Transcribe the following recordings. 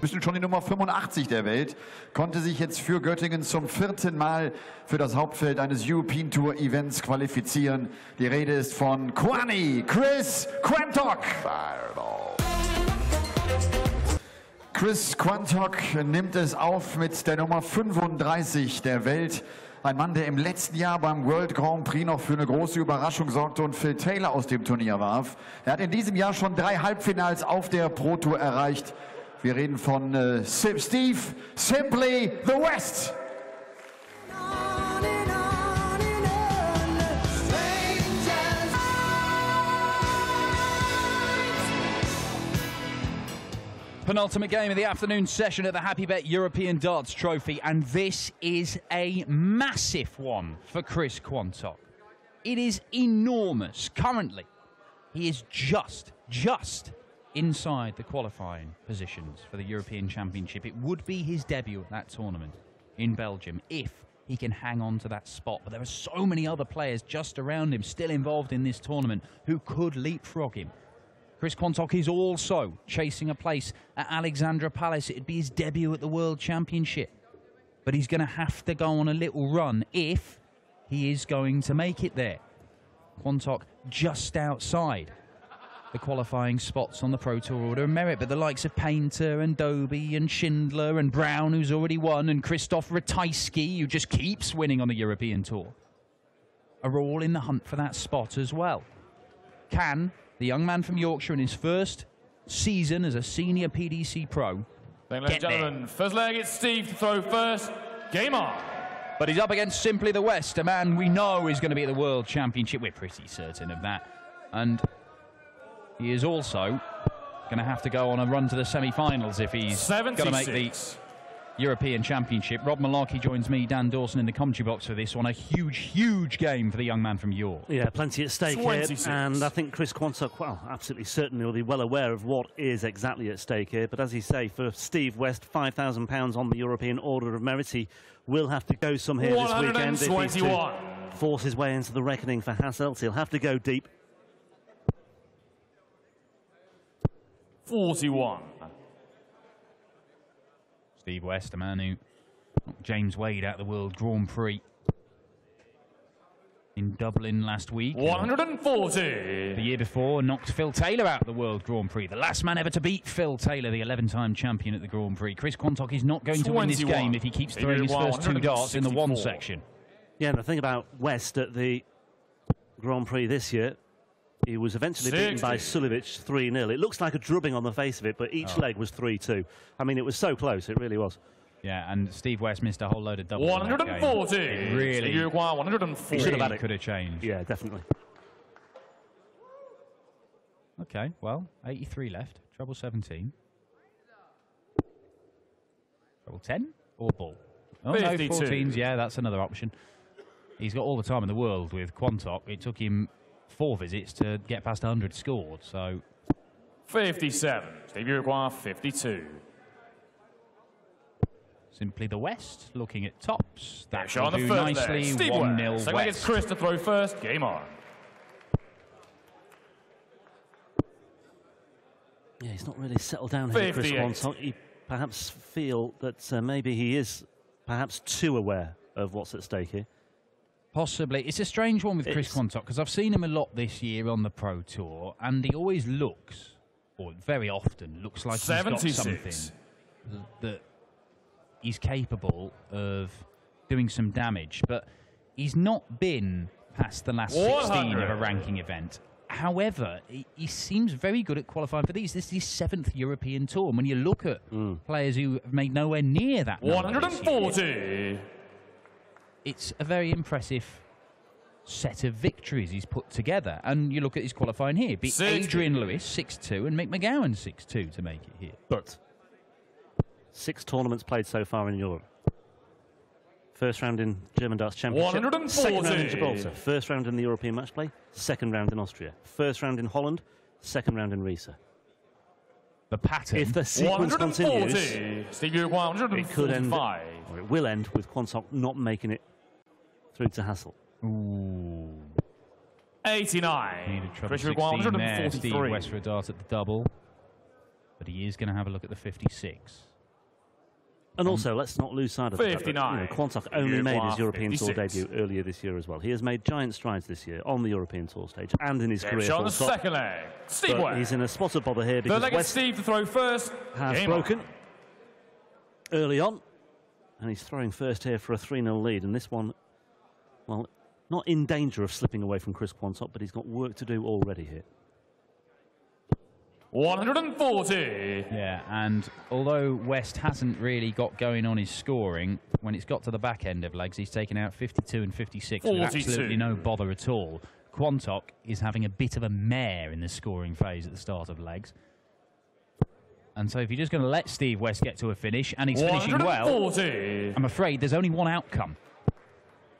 Bestimmt schon die Nummer 85 der Welt, konnte sich jetzt für Göttingen zum 4. Mal für das Hauptfeld eines European Tour Events qualifizieren. Die Rede ist von Chris Quantock. Chris Quantock nimmt es auf mit der Nummer 35 der Welt. Ein Mann, der im letzten Jahr beim World Grand Prix noch für eine große Überraschung sorgte und Phil Taylor aus dem Turnier warf. Er hat in diesem Jahr schon 3 Halbfinals auf der Pro Tour erreicht. Wir reden von Steve Simply the West. Penultimate game of the afternoon session at the Happy Bet European Darts Trophy, and this is a massive one for Chris Quantock. It is enormous. Currently, he is just inside the qualifying positions for the European Championship. It would be his debut at that tournament in Belgium if he can hang on to that spot. But there are so many other players just around him still involved in this tournament who could leapfrog him. Chris Quantock is also chasing a place at Alexandra Palace. It'd be his debut at the World Championship. But he's going to have to go on a little run if he is going to make it there. Quantock just outside the qualifying spots on the Pro Tour Order of Merit, but the likes of Painter and Doby and Schindler and Brown, who's already won, and Krzysztof Ratajski, who just keeps winning on the European Tour, are all in the hunt for that spot as well. Can the young man from Yorkshire in his first season as a senior PDC pro Ladies and gentlemen, first leg, it's Steve to throw first. Game on. But he's up against Simply the West, a man we know is going to be at the World Championship. We're pretty certain of that. And he is also going to have to go on a run to the semi-finals if he's going to make the European Championship. Rob Malarkey joins me, Dan Dawson, in the commentary box for this one. A huge game for the young man from York. Yeah, plenty at stake here. And I think Chris Quantock, well, absolutely certainly will be well aware of what is exactly at stake here. But as you say, for Steve West, £5,000 on the European Order of Merit. He will have to go some here this weekend if he's to force his way into the reckoning for Hasselt. He'll have to go deep. 41. Steve West, a man who knocked James Wade out of the World Grand Prix in Dublin last week. 140. The year before, knocked Phil Taylor out of the World Grand Prix. The last man ever to beat Phil Taylor, the 11-time champion at the Grand Prix. Chris Quantock is not going to win this game if he keeps throwing his first 2 darts in the 1 section. Yeah, and the thing about West at the Grand Prix this year, he was eventually beaten by Sulevic 3-0. It looks like a drubbing on the face of it, but each leg was 3-2. I mean, it was so close, it really was. Yeah, and Steve West missed a whole load of doubles. 140. Really, you require 140. He should have had it. Could have changed. Yeah, definitely. Okay, well, 83 left. Treble 17. Treble 10 or ball? Oh, 52. No, 14s. Yeah, that's another option. He's got all the time in the world with Quantock. It took him 4 visits to get past 100 scored, so... 57. Steve, you require 52. Simply the West, looking at tops. That will do nicely. 1-0 West. Second leg is Chris to throw first. Game on. Yeah, he's not really settled down here, Chris Quantock. You perhaps feel that maybe he is perhaps too aware of what's at stake here. Possibly. It's a strange one with Chris Quantock, because I've seen him a lot this year on the Pro Tour, and he always looks, or very often looks like he's got something that he's capable of doing some damage. But he's not been past the last 16 of a ranking event. However, he seems very good at qualifying for these. This is his 7th European Tour. And when you look at players who have made nowhere near that 140. It's a very impressive set of victories he's put together. And you look at his qualifying here. Beat Adrian Lewis 6-2 and Mick McGowan 6-2 to make it here. But 6 tournaments played so far in Europe. First round in German Darts Championship. 140. Second round in Gibraltar. First round in the European Match Play. Second round in Austria. First round in Holland. Second round in Riesa. The pattern. If the sequence continues, it could end, or it will end with Quantock not making it through to Hasselt. Ooh. 89. Need a treble 16 there. Steve West for a dart at the double. But he is going to have a look at the 56. And also, let's not lose sight of the fact that, Quantock only made his European Tour debut earlier this year as well. He has made giant strides this year on the European Tour stage and in his career. Shot on the second leg. Steve West. He's in a spot of bother here because West Steve to throw first. Has broken early on. And he's throwing first here for a 3-0 lead. And this one, well, not in danger of slipping away from Chris Quantock, but he's got work to do already here. 140. Yeah, and although West hasn't really got going on his scoring, when it's got to the back end of legs, he's taken out 52 and 56 with absolutely no bother at all. Quantock is having a bit of a mare in the scoring phase at the start of legs. And so if you're just going to let Steve West get to a finish, and he's finishing well, I'm afraid there's only one outcome.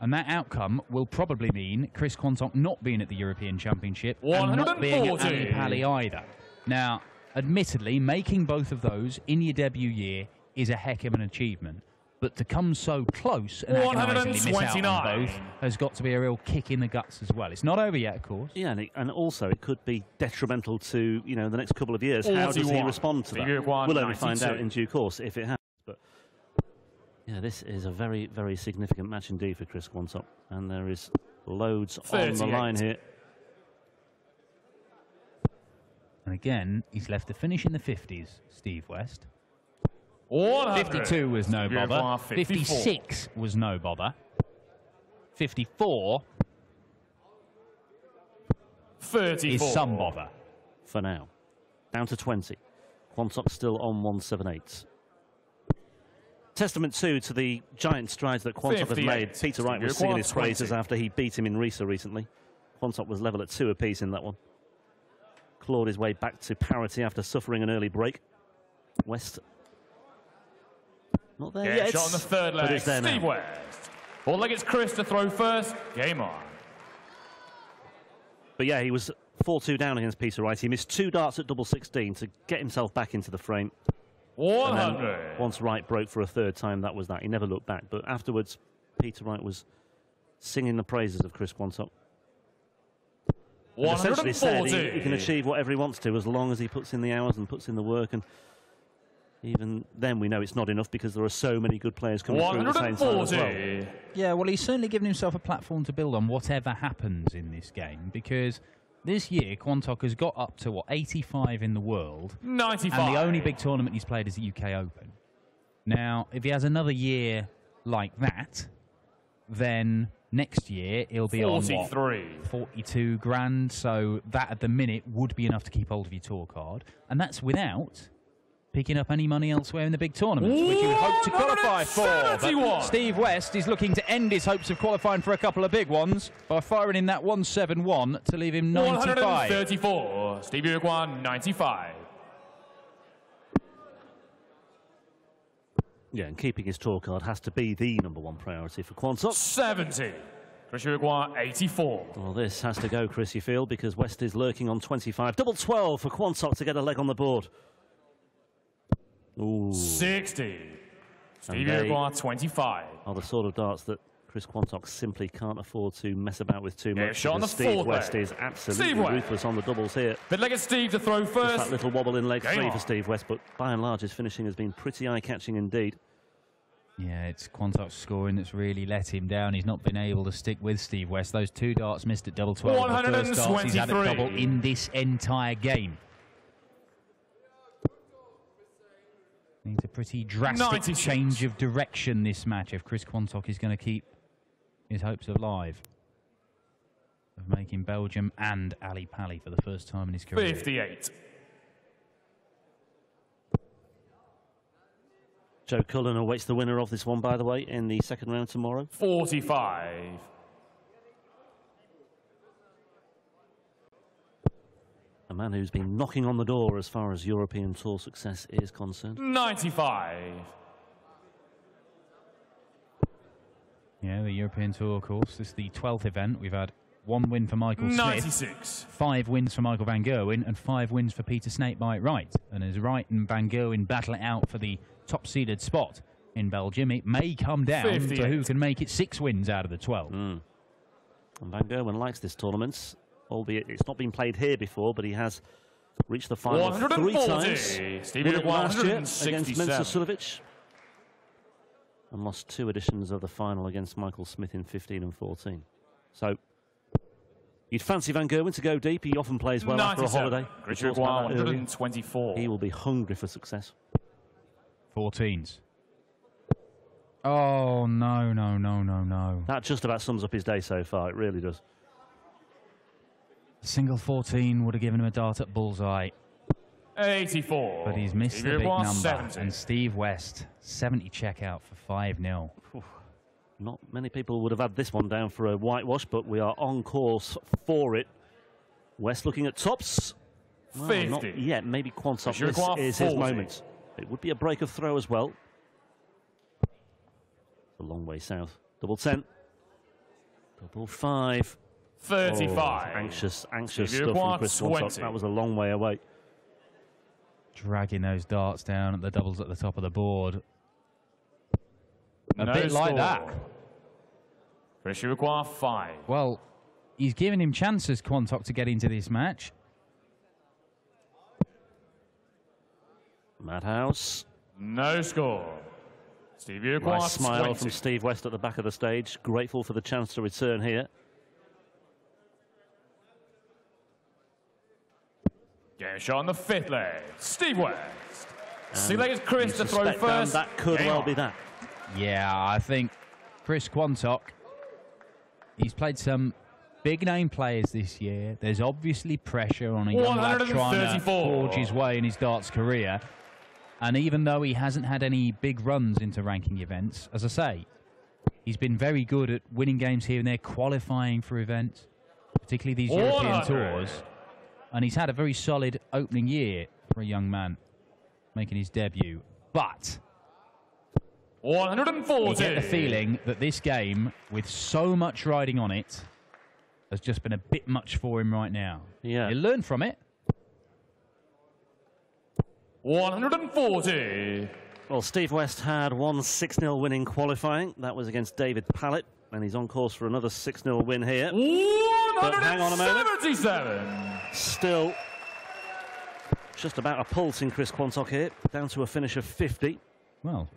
And that outcome will probably mean Chris Quantock not being at the European Championship and not being at Ali Pali either. Now, admittedly, making both of those in your debut year is a heck of an achievement. But to come so close and agonisingly miss out on both has got to be a real kick in the guts as well. It's not over yet, of course. Yeah, and also it could be detrimental to, the next couple of years. How does he respond to that? We'll only find out in due course if it happens. But yeah, this is a very, very significant match indeed for Chris Quantock. And there is loads on the line here. And again, he's left the finish in the 50s, Steve West. 52 was no bother. 56 was no bother. 54 is some bother. For now. Down to 20. Quantock still on 178. Testament too to the giant strides that Quantock has made. Peter Wright was singing his praises after he beat him in Riesa recently. Quantock was level at 2 apiece in that one. Clawed his way back to parity after suffering an early break. West not there yet. Shot on the third leg. Steve West. All leg it's Chris to throw first. Game on. But yeah, he was 4-2 down against Peter Wright. He missed 2 darts at double 16 to get himself back into the frame. 100. Once Wright broke for a third time, that was that. He never looked back. But afterwards, Peter Wright was singing the praises of Chris Quantock. Essentially said he can achieve whatever he wants to as long as he puts in the hours and puts in the work. And even then, we know it's not enough because there are so many good players coming through at the same time as well. Yeah, well, he's certainly given himself a platform to build on whatever happens in this game, because this year Quantock has got up to, 85 in the world. 95. And the only big tournament he's played is the UK Open. Now, if he has another year like that, then next year he'll be on, 42 grand. So that at the minute would be enough to keep hold of your tour card. And that's without picking up any money elsewhere in the big tournaments, which you would hope to qualify for. But Steve West is looking to end his hopes of qualifying for a couple of big ones by firing in that 171 to leave him 95. 134. Steve Uruguay, 95. Yeah, and keeping his tour card has to be the #1 priority for Quantock. 70. Chris Uruguay, 84. Well, this has to go, Chris, you feel, because West is lurking on 25. Double 12 for Quantock to get a leg on the board. Ooh. 60. Steve Uruguay, 25. Are the sort of darts that Chris Quantock simply can't afford to mess about with too much. Shot on the Steve West is absolutely ruthless on the doubles here. But leg at Steve to throw first. Just that little wobble in leg 3 for Steve West, but by and large his finishing has been pretty eye-catching indeed. Yeah, it's Quantock's scoring that's really let him down. He's not been able to stick with Steve West. Those 2 darts missed at double 12. 123. The first darts he's had at double in this entire game. Needs a pretty drastic 96. change of direction this match if Chris Quantock is going to keep his hopes alive of making Belgium and Ali Pali for the first time in his career. 58. Joe Cullen awaits the winner of this one, by the way, in the second round tomorrow. 45. A man who's been knocking on the door as far as European Tour success is concerned. 95. Yeah, the European Tour, of course. This is the 12th event. We've had 1 win for Michael 96. Smith, 5 wins for Michael Van Gerwen, and 5 wins for Peter Snakebite Wright. And as Wright and Van Gerwen battle it out for the top-seeded spot in Belgium, it may come down 58. To who can make it 6 wins out of the 12. And Van Gerwen likes this tournament, albeit it's not been played here before, but he has reached the final 3 times. Steve Uruguay, last year against Mensah Suljovic. and lost 2 editions of the final against Michael Smith in 15 and 14. So you'd fancy Van Gerwen to go deep. He often plays well after a holiday. 124. He will be hungry for success. 14s. Oh, no, no, no, no, no. That just about sums up his day so far. It really does. A single 14 would have given him a dart at bullseye. 84. But he's missed the big number. 70. And Steve West, 70 checkout for 5-0. Not many people would have had this one down for a whitewash, but we are on course for it. West looking at tops. 50. Not yet. Maybe Quantock. This is his moment. It would be a break of throw as well. A long way south. Double 10. Double 5. 35. Oh, anxious stuff from Chris Quantock. That was a long way away. Dragging those darts down at the doubles at the top of the board. A No bit like score. that. Chris, you require 5. Well, he's giving him chances, Quantock, to get into this match. Madhouse. No score. Steve, you require Nice smile 20. from Steve West at the back of the stage. Grateful for the chance to return here. Game shot on the 5th leg. Steve West. 6th leg is Chris to throw first. That could well be that. Yeah, I think Chris Quantock, he's played some big-name players this year. There's obviously pressure on a young lad trying to forge his way in his darts career. And even though he hasn't had any big runs into ranking events, as I say, he's been very good at winning games here and there, qualifying for events, particularly these European tours. And he's had a very solid opening year for a young man making his debut. But 140. you get the feeling that this game, with so much riding on it, has just been a bit much for him right now. Yeah. He'll learn from it. 140. Well, Steve West had one 6-0 win in qualifying. That was against David Pallett, and he's on course for another 6-0 win here. 177. Hang on a moment. Still just about a pulse in Chris Quantock here, down to a finish of 50. Well,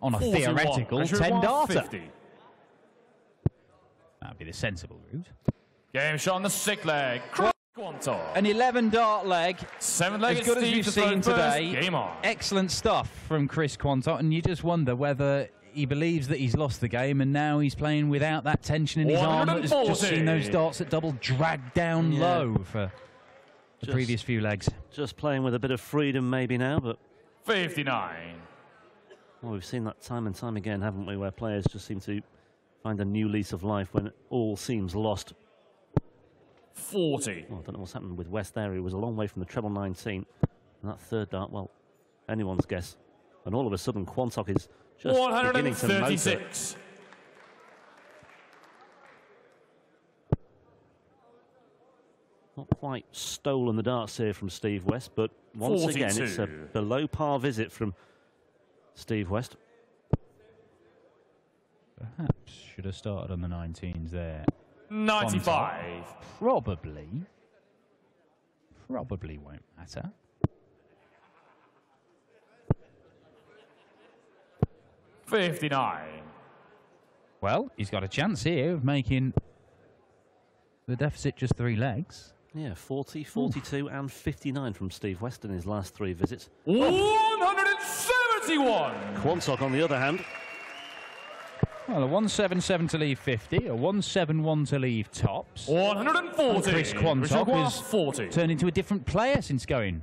on a 41. theoretical 10-darter. 50. That'd be the sensible route. Game shot on the 6th leg. Chris Quantock. An 11-dart leg. 7th leg as good as we've seen today. Game on. Excellent stuff from Chris Quantock, and you just wonder whether he believes that he's lost the game and now he's playing without that tension in his arm. That has just seen those darts at double dragged down low for the previous few legs. Just playing with a bit of freedom maybe now, but 59. Well, we've seen that time and time again, haven't we, where players just seem to find a new lease of life when all seems lost. 40. Well, I don't know what's happened with West there. He was a long way from the treble 19. And that 3rd dart, well, anyone's guess. And all of a sudden, Quantock is just beginning to motor. 136. Not quite stolen the darts here from Steve West, but once 42. again, it's a below par visit from Steve West. Perhaps should have started on the 19s there. 95. Probably won't matter. 59. Well, he's got a chance here of making the deficit just 3 legs. Yeah, 40, 42 and 59 from Steve West in his last 3 visits. 171. Quantock, on the other hand. Well, a 177 to leave 50, a 171 to leave tops. 140. Chris Quantock has 40. turned into a different player since going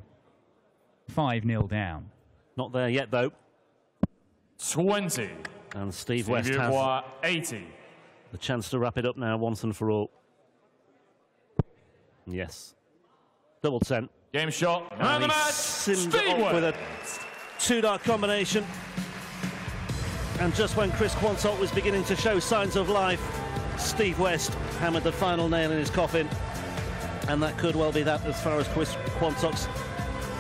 5-0 down. Not there yet, though. 20. And Steve West has 80. the chance to wrap it up now once and for all. Yes. Double 10. Game shot. And And the he match. simmed Steve it off with a West. 2-dart combination. And just when Chris Quantock was beginning to show signs of life, Steve West hammered the final nail in his coffin. And that could well be that as far as Chris Quantock's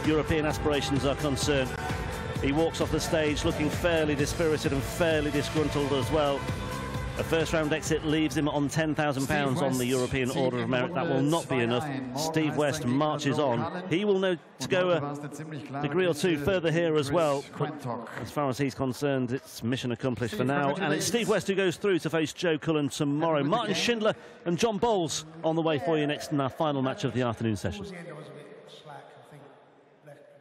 European aspirations are concerned. He walks off the stage looking fairly dispirited and fairly disgruntled as well. A first-round exit leaves him on £10,000 on the European Order of Merit. That will not be enough. Steve West marches on. He will know to go a degree or two further here as well. But as far as he's concerned, it's mission accomplished for now. And it's Steve West who goes through to face Joe Cullen tomorrow. Martin Schindler and John Bowles on the way for you next in our final match of the afternoon session. Towards the end, I was a bit slack. I think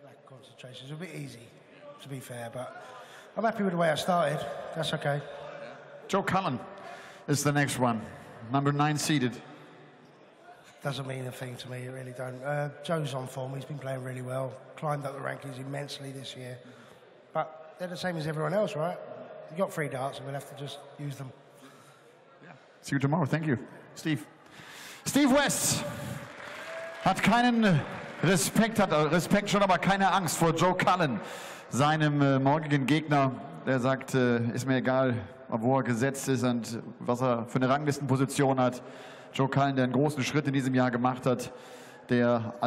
lack of concentration. It was a bit easy, to be fair, but I'm happy with the way I started. That's okay. Joe Cullen is the next one, number 9 seeded. Doesn't mean a thing to me, it really don't. Joe's on form, he's been playing really well, climbed up the rankings immensely this year. But they're the same as everyone else, right? You've got 3 darts and we'll have to just use them. Yeah. See you tomorrow, thank you. Steve. Steve West hat keinen Respekt, hat Respekt schon, aber keine Angst vor Joe Cullen, seinem morgigen Gegner. Der sagt, ist mir egal, wo er gesetzt ist und was er für eine Ranglistenposition hat. Joe Cullen, der einen großen Schritt in diesem Jahr gemacht hat, der